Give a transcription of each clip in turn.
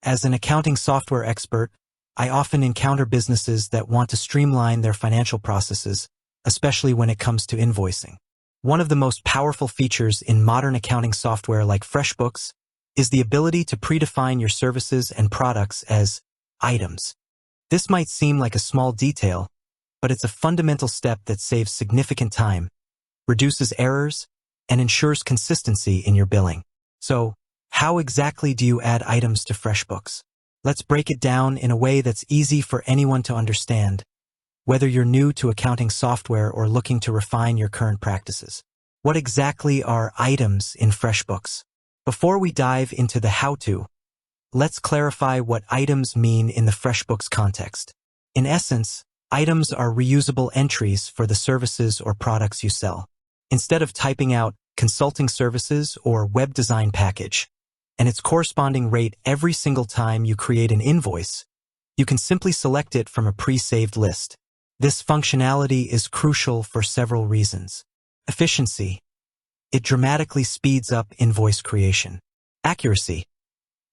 As an accounting software expert, I often encounter businesses that want to streamline their financial processes, especially when it comes to invoicing. One of the most powerful features in modern accounting software like FreshBooks is the ability to predefine your services and products as items. This might seem like a small detail, but it's a fundamental step that saves significant time, reduces errors, and ensures consistency in your billing. So, how exactly do you add items to FreshBooks? Let's break it down in a way that's easy for anyone to understand, whether you're new to accounting software or looking to refine your current practices. What exactly are items in FreshBooks? Before we dive into the how-to, let's clarify what items mean in the FreshBooks context. In essence, items are reusable entries for the services or products you sell. Instead of typing out consulting services or web design package and its corresponding rate every single time you create an invoice, you can simply select it from a pre-saved list. This functionality is crucial for several reasons. Efficiency. It dramatically speeds up invoice creation. Accuracy.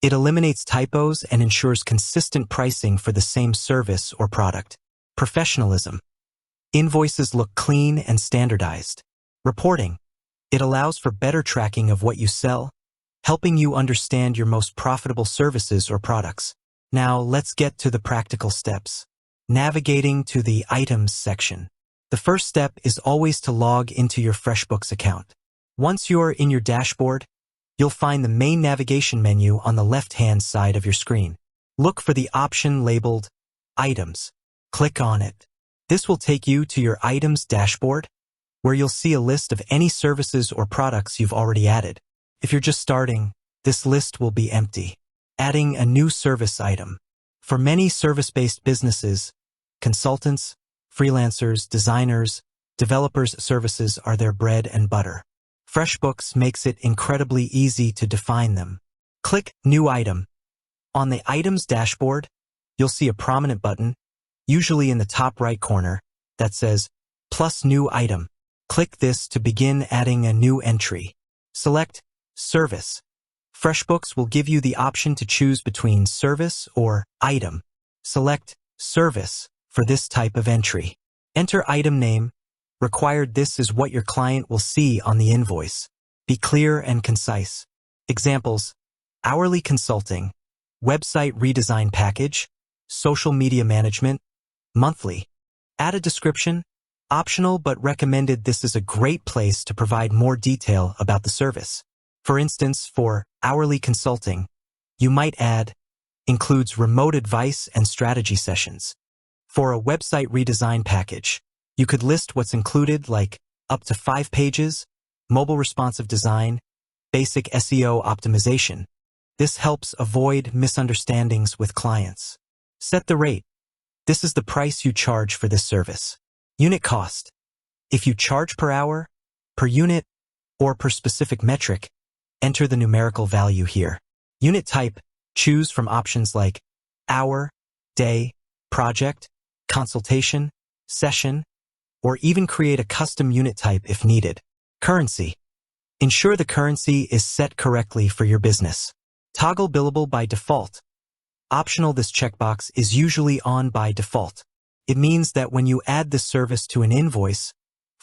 It eliminates typos and ensures consistent pricing for the same service or product. Professionalism. Invoices look clean and standardized. Reporting. It allows for better tracking of what you sell, helping you understand your most profitable services or products. Now let's get to the practical steps. Navigating to the Items section. The first step is always to log into your FreshBooks account. Once you're in your dashboard, you'll find the main navigation menu on the left-hand side of your screen. Look for the option labeled Items. Click on it. This will take you to your Items dashboard, where you'll see a list of any services or products you've already added. If you're just starting, this list will be empty. Adding a new service item. For many service-based businesses, consultants, freelancers, designers, developers' services are their bread and butter. FreshBooks makes it incredibly easy to define them. Click New Item. On the Items dashboard, you'll see a prominent button, usually in the top right corner, that says Plus New Item. Click this to begin adding a new entry. Select Service. FreshBooks will give you the option to choose between Service or Item. Select Service for this type of entry. Enter item name. Required. This is what your client will see on the invoice. Be clear and concise. Examples: hourly consulting, website redesign package, social media management, monthly. Add a description. Optional but recommended. This is a great place to provide more detail about the service. For instance, for hourly consulting, you might add, includes remote advice and strategy sessions. For a website redesign package, you could list what's included, like up to 5 pages, mobile responsive design, basic SEO optimization. This helps avoid misunderstandings with clients. Set the rate. This is the price you charge for this service. Unit cost. If you charge per hour, per unit, or per specific metric, enter the numerical value here. Unit type. Choose from options like hour, day, project, consultation, session, or even create a custom unit type if needed. Currency. Ensure the currency is set correctly for your business. Toggle billable by default. Optional. This checkbox is usually on by default. It means that when you add this service to an invoice,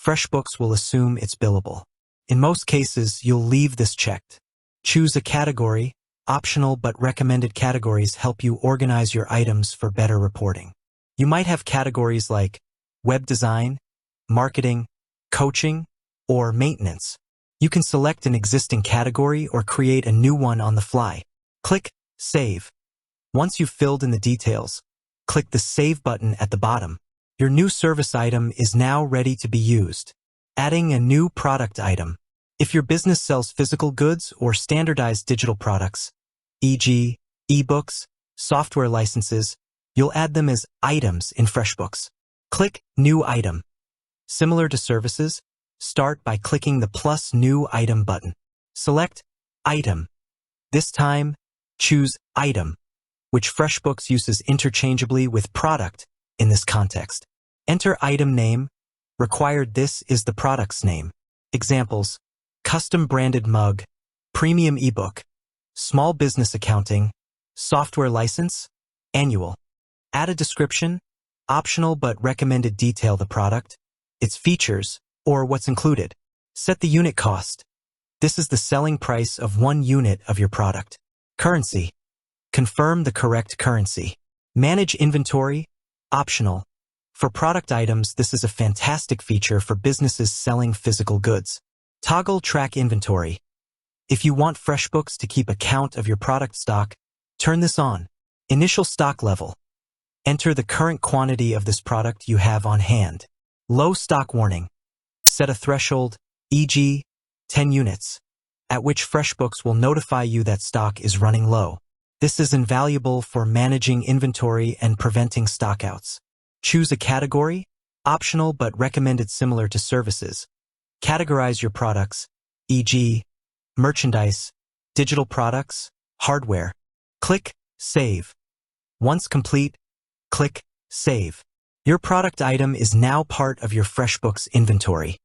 FreshBooks will assume it's billable. In most cases, you'll leave this checked. Choose a category. Optional but recommended categories help you organize your items for better reporting. You might have categories like web design, marketing, coaching, or maintenance. You can select an existing category or create a new one on the fly. Click Save. Once you've filled in the details, click the Save button at the bottom. Your new service item is now ready to be used. Adding a new product item. If your business sells physical goods or standardized digital products, e.g., ebooks, software licenses, you'll add them as items in FreshBooks. Click New Item. Similar to services, start by clicking the plus New Item button. Select Item. This time, choose Item, which FreshBooks uses interchangeably with product in this context. Enter item name. Required. This is the product's name. Examples: custom branded mug, premium ebook, small business accounting, Software license, annual. Add a description, optional but recommended. Detail the product, its features, or what's included. Set the unit cost. This is the selling price of 1 unit of your product. Currency. Confirm the correct currency. Manage inventory, optional. For product items, this is a fantastic feature for businesses selling physical goods. Toggle track inventory. If you want FreshBooks to keep account of your product stock, turn this on. Initial stock level. Enter the current quantity of this product you have on hand. Low stock warning. Set a threshold, e.g., 10 units, at which FreshBooks will notify you that stock is running low. This is invaluable for managing inventory and preventing stockouts. Choose a category, optional but recommended. Similar to services. Categorize your products, e.g., merchandise, digital products, hardware. Click Save. Once complete, click Save. Your product item is now part of your FreshBooks inventory.